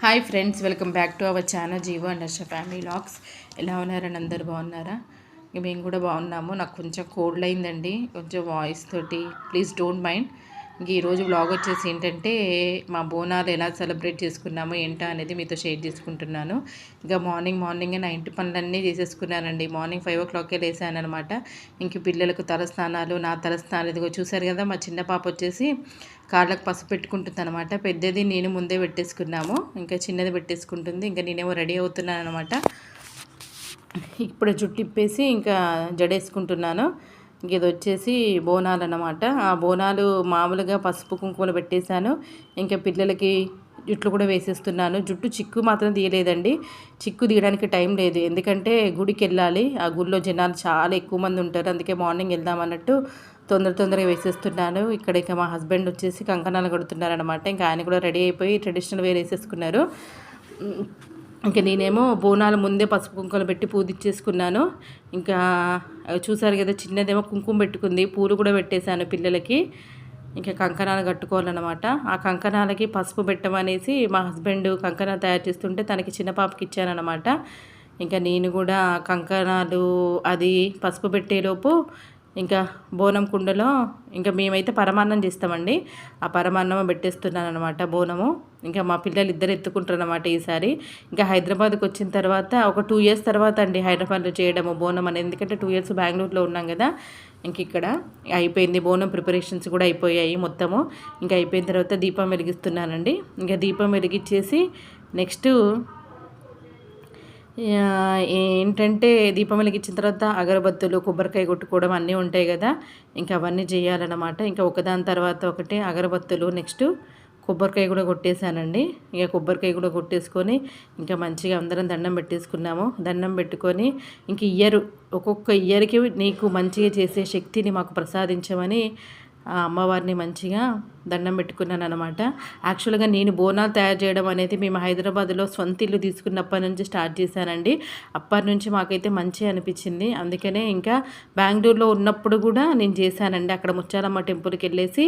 Hi friends, welcome back to our channel Jeevo and Harsha family vlogs. ఎలా ఉన్నారని అందరు బాగున్నారా? ఇక మేము కూడా బాగున్నాము. నాకు కొంచెం కోల్డ్ అయిందండి, కొంచెం వాయిస్ తోటి, ప్లీజ్ డోంట్ మైండ్. ఇంక ఈరోజు వ్లాగ్ వచ్చేసి ఏంటంటే మా బోనాలు ఎలా సెలబ్రేట్ చేసుకున్నామో ఏంటో అనేది మీతో షేర్ చేసుకుంటున్నాను. ఇక మార్నింగే నా ఇంటి పనులన్నీ చేసేసుకున్నానండి. మార్నింగ్ 5 o'clockకే లేసాను అనమాట. ఇంక పిల్లలకు తలస్నానాలు, నా తలస్నానాలు ఇదిగో చూసారు కదా. మా చిన్న పాప వచ్చేసి కాళ్ళకు పసుపు పెట్టుకుంటుంది అనమాట. పెద్దది నేను ముందే పెట్టేసుకున్నాము, ఇంకా చిన్నది పెట్టేసుకుంటుంది. ఇంకా నేనేమో రెడీ అవుతున్నాను అనమాట. ఇప్పుడు జుట్టు ఇప్పేసి ఇంకా జడేసుకుంటున్నాను. ఇంక ఇది వచ్చేసి బోనాలు అన్నమాట. ఆ బోనాలు మామూలుగా పసుపు కుంకుమలు పెట్టేశాను. ఇంకా పిల్లలకి జుట్లు కూడా వేసేస్తున్నాను. జుట్టు చిక్కు మాత్రం తీయలేదండి. చిక్కు తీయడానికి టైం లేదు, ఎందుకంటే గుడికి వెళ్ళాలి. ఆ గుడిలో జనాలు చాలా ఎక్కువ మంది ఉంటారు, అందుకే మార్నింగ్ వెళ్దామన్నట్టు తొందరగా వేసేస్తున్నాను. ఇక్కడ ఇక మా హస్బెండ్ వచ్చేసి కంకణాలు కడుతున్నారనమాట. ఇంకా ఆయన కూడా రెడీ అయిపోయి ట్రెడిషనల్ వేర్ వేసేసుకున్నారు. ఇంకా నేనేమో బోనాలు ముందే పసుపు కుంకుమలు పెట్టి పూజించేసుకున్నాను. ఇంకా చూసారు కదా, చిన్నదేమో కుంకుమ పెట్టుకుంది, పూలు కూడా పెట్టేశాను పిల్లలకి. ఇంకా కంకణాలు కట్టుకోవాలన్నమాట. ఆ కంకణాలకి పసుపు పెట్టమనేసి మా హస్బెండ్ కంకణాలు తయారు చేస్తుంటే తనకి చిన్న పాపకి ఇచ్చానమాట. ఇంకా నేను కూడా కంకణాలు అది పసుపు పెట్టేలోపు ఇంకా బోనం కుండలో ఇంకా మేమైతే పరమాన్నం చేస్తామండి. ఆ పరమాన్నం పెట్టేస్తున్నాను అనమాట బోనము. ఇంకా మా పిల్లలు ఇద్దరు ఎత్తుకుంటారు అనమాట ఈసారి. ఇంకా హైదరాబాద్కి వచ్చిన తర్వాత ఒక 2 years తర్వాత అండి హైదరాబాద్లో చేయడము బోనం అనేది, ఎందుకంటే 2 years బెంగళూరులో ఉన్నాం కదా. ఇంక ఇక్కడ అయిపోయింది, బోనం ప్రిపరేషన్స్ కూడా అయిపోయాయి మొత్తము. ఇంకా అయిపోయిన తర్వాత దీపం వెలిగిస్తున్నానండి. ఇంకా దీపం వెలిగించేసి నెక్స్ట్ ఏంటంటే దీపం వెలిగించిన తర్వాత అగరబత్తులు, కొబ్బరికాయ కొట్టుకోవడం అన్నీ ఉంటాయి కదా. ఇంకా అవన్నీ చేయాలన్నమాట. ఇంకా ఒకదాని తర్వాత ఒకటి అగరబత్తులు, నెక్స్ట్ కొబ్బరికాయ కూడా కొట్టేశానండి. ఇక కొబ్బరికాయ కూడా కొట్టేసుకొని ఇంకా మంచిగా అందరం దండం పెట్టేసుకున్నాము. దండం పెట్టుకొని ఇంక ఒక్కొక్క ఇయర్కి నీకు మంచిగా చేసే శక్తిని మాకు ప్రసాదించమని ఆ అమ్మవారిని మంచిగా దండం పెట్టుకున్నాను అనమాట. యాక్చువల్గా నేను బోనాలు తయారు చేయడం అనేది మేము హైదరాబాద్లో సొంత ఇల్లు తీసుకున్నప్పటి నుంచి స్టార్ట్ చేశానండి. అప్పటి నుంచి మాకైతే మంచిగా అనిపించింది. అందుకనే ఇంకా బెంగళూరులో ఉన్నప్పుడు కూడా నేను చేశానండి. అక్కడ ముత్యాలమ్మ టెంపుల్కి వెళ్ళేసి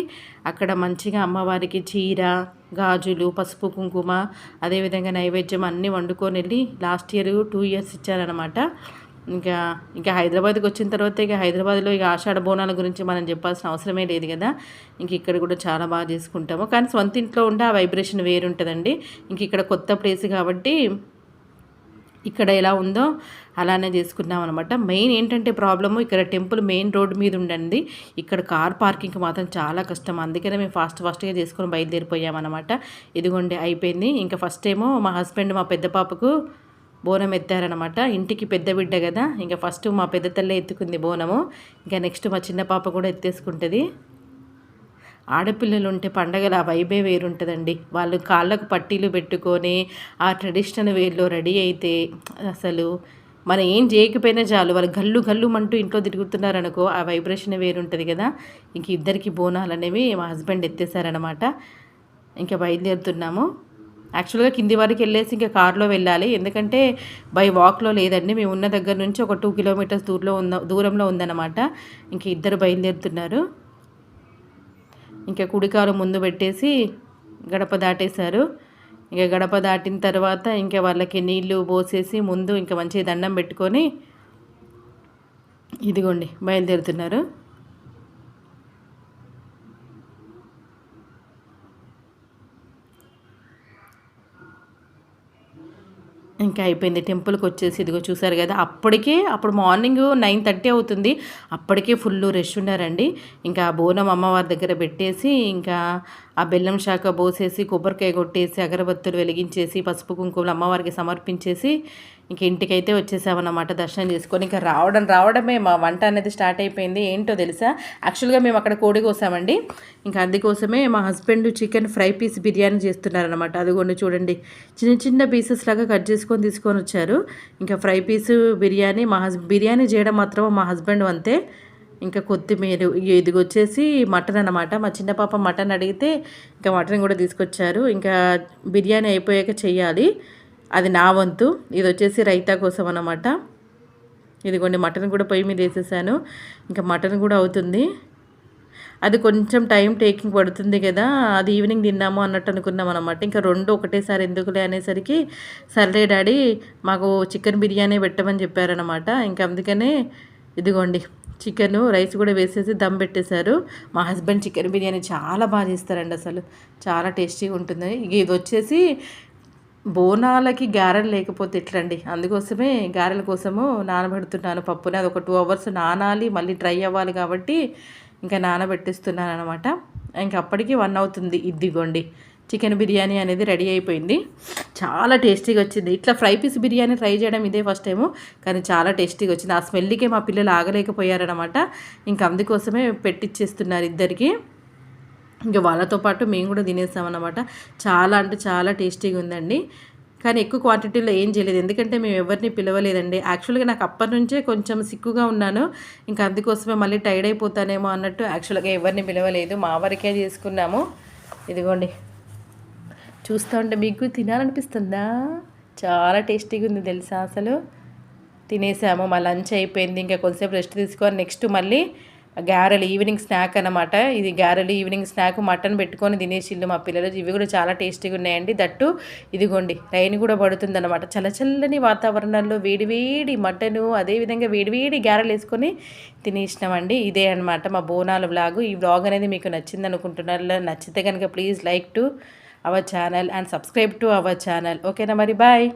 అక్కడ మంచిగా అమ్మవారికి చీర, గాజులు, పసుపు కుంకుమ, అదేవిధంగా నైవేద్యం అన్నీ వండుకొని వెళ్ళి లాస్ట్ ఇయర్ 2 years ఇచ్చారనమాట. ఇంకా హైదరాబాద్కి వచ్చిన తర్వాత ఇక హైదరాబాద్లో ఇక ఆషాఢ బోనాల గురించి మనం చెప్పాల్సిన అవసరమే లేదు కదా. ఇంక ఇక్కడ కూడా చాలా బాగా చేసుకుంటాము, కానీ సొంత ఇంట్లో ఉంటే ఆ వైబ్రేషన్ వేరుంటుందండి. ఇంక ఇక్కడ కొత్త ప్లేస్ కాబట్టి ఇక్కడ ఎలా ఉందో అలానే చేసుకున్నాం అనమాట. మెయిన్ ఏంటంటే ప్రాబ్లము, ఇక్కడ టెంపుల్ మెయిన్ రోడ్ మీద ఉండండి. ఇక్కడ కార్ పార్కింగ్ మాత్రం చాలా కష్టం, అందుకనే మేము ఫాస్ట్గా చేసుకొని బయలుదేరిపోయామన్నమాట. ఇదిగోండి అయిపోయింది. ఇంకా ఫస్ట్ ఏమో మా హస్బెండ్ మా పెద్ద పాపకు బోనం ఎత్తారనమాట. ఇంటికి పెద్ద బిడ్డ కదా, ఇంకా ఫస్ట్ మా పెద్ద తల్లే ఎత్తుకుంది బోనము. ఇంకా నెక్స్ట్ మా చిన్న పాప కూడా ఎత్తేసుకుంటుంది. ఆడపిల్లలు ఉంటే పండగల ఆ వైబే వేరుంటుందండి. వాళ్ళు కాళ్ళకు పట్టీలు పెట్టుకొని ఆ ట్రెడిషనల్ వేలో రెడీ అయితే అసలు మనం ఏం చేయకపోయినా చాలు, వాళ్ళు గల్లు అంటూ ఇంట్లో తిరుగుతున్నారనుకో, ఆ వైబ్రేషన్ వేరుంటుంది కదా. ఇంక ఇద్దరికి బోనాలు అనేవి మా హస్బెండ్ ఎత్తేసారనమాట. ఇంకా బయలుదేరుతున్నాము. యాక్చువల్గా కింది వరకు వెళ్ళేసి ఇంకా కార్లో వెళ్ళాలి, ఎందుకంటే బై వాక్లో లేదండి. మేము ఉన్న దగ్గర నుంచి ఒక 2 kilometers దూరంలో ఉందన్నమాట. ఇంక ఇద్దరు బయలుదేరుతున్నారు. ఇంకా కుడికాలు ముందు పెట్టేసి గడప దాటేశారు. ఇంకా గడప దాటిన తర్వాత ఇంకా వాళ్ళకి నీళ్లు పోసేసి ముందు ఇంకా మంచిగా దండం పెట్టుకొని ఇదిగోండి బయలుదేరుతున్నారు. ఇంకా అయిపోయింది. టెంపుల్కి వచ్చేసి ఇదిగో చూసారు కదా, అప్పుడు మార్నింగ్ 9:30 అవుతుంది. అప్పటికే ఫుల్ రష్ ఉన్నారండి. ఇంకా బోనం అమ్మవారి దగ్గర పెట్టేసి ఇంకా ఆ బెల్లం శాఖ పోసేసి కొబ్బరికాయ కొట్టేసి అగరబత్తులు వెలిగించేసి పసుపు కుంకుమలు అమ్మవారికి సమర్పించేసి ఇంక ఇంటికైతే వచ్చేసామన్నమాట దర్శనం చేసుకొని. ఇంకా రావడమే మా వంట అనేది స్టార్ట్ అయిపోయింది. ఏంటో తెలుసా, యాక్చువల్గా మేము అక్కడ కోడి కోసామండి. ఇంకా అందుకోసమే మా husband chicken fry piece biryani చేస్తున్నారనమాట. అదిగోండి చూడండి, చిన్న పీసెస్ లాగా కట్ తీసుకొని వచ్చారు. ఇంకా ఫ్రై పీసు బిర్యానీ బిర్యానీ చేయడం మాత్రం మా హస్బెండ్ అంతే. ఇంకా కొత్తిమీర, ఇది వచ్చేసి మటన్ అన్నమాట. మా చిన్న పాప మటన్ అడిగితే ఇంకా మటన్ కూడా తీసుకొచ్చారు. ఇంకా బిర్యానీ అయిపోయాక చెయ్యాలి, అది నా వంతు. ఇది వచ్చేసి రైతా కోసం అన్నమాట. ఇదిగోండి మటన్ కూడా పొయ్యి మీద వేసేసాను. ఇంకా మటన్ కూడా అవుతుంది. అది కొంచెం టైం టేకింగ్ పడుతుంది కదా, అది ఈవినింగ్ తిన్నాము అన్నట్టు అనుకున్నాం అనమాట. ఇంకా 2 ఒకటేసారి ఎందుకులే అనేసరికి సర్లే డాడీ మాకు చికెన్ బిర్యానీ పెట్టమని చెప్పారనమాట. ఇంకా అందుకనే ఇదిగోండి చికెను రైస్ కూడా వేసేసి దమ్ పెట్టేశారు. మా హస్బెండ్ చికెన్ బిర్యానీ చాలా బాగా చేస్తారండి, అసలు చాలా టేస్టీగా ఉంటుంది. ఇక ఇది వచ్చేసి బోనాలకి గారెలు లేకపోతే ఎట్లండి, అందుకోసమే గారెల కోసము నానబెడుతున్నాను పప్పుని. అది ఒక 2 అవర్స్ నానాలి, మళ్ళీ డ్రై అవ్వాలి కాబట్టి ఇంకా నానబెట్టిస్తున్నాను అనమాట. ఇంకా అప్పటికి 1 అవుతుంది. ఇదిగోండి చికెన్ బిర్యానీ అనేది రెడీ అయిపోయింది. చాలా టేస్టీగా వచ్చింది. ఇట్లా ఫ్రై పీస్ బిర్యానీ ట్రై చేయడం ఇదే ఫస్ట్ టైము, కానీ చాలా టేస్టీగా వచ్చింది. ఆ స్మెల్కే మా పిల్లలు ఆగలేకపోయారనమాట. ఇంకా అందుకోసమే పెట్టిచ్చేస్తున్నారు ఇద్దరికి. ఇంకా వాళ్ళతో పాటు మేము కూడా తినేసామన్నమాట. చాలా అంటే చాలా టేస్టీగా ఉందండి. కానీ ఎక్కువ క్వాంటిటీలో ఏం చేయలేదు, ఎందుకంటే మేము ఎవరిని పిలవలేదండి. యాక్చువల్గా నాకు అప్పటి నుంచే కొంచెం సిక్కుగా ఉన్నాను. ఇంకా అందుకోసమే మళ్ళీ టైర్డ్ అయిపోతానేమో అన్నట్టు యాక్చువల్గా ఎవరిని పిలవలేదు, మా వరకే చేసుకున్నాము. ఇదిగోండి చూస్తూ ఉంటే మీకు తినాలనిపిస్తుందా? చాలా టేస్టీగా ఉంది తెలుసా అసలు. తినేసాము, మా లంచ్ అయిపోయింది. ఇంకా కొంచెంసేపు రెస్ట్ తీసుకొని నెక్స్ట్ మళ్ళీ గారెలు ఈవినింగ్ స్నాక్ అనమాట. ఇది గారెలు ఈవినింగ్ స్నాక్ మటన్ పెట్టుకొని తినేసిల్లు మా పిల్లలు. ఇవి కూడా చాలా టేస్టీగా ఉన్నాయండి. దట్టు ఇదిగోండి రైన్ కూడా పడుతుంది అనమాట. చల్లచల్లని వాతావరణంలో వేడివేడి మటను, అదేవిధంగా వేడివేడి గారెలు వేసుకొని తినేసినామండి. ఇదే అనమాట మా బోనాల వ్లాగు. ఈ వ్లాగ్ అనేది మీకు నచ్చింది అనుకుంటున్నారు. నచ్చితే కనుక please like to our channel and subscribe to our channel. ఓకేనా మరి, బాయ్.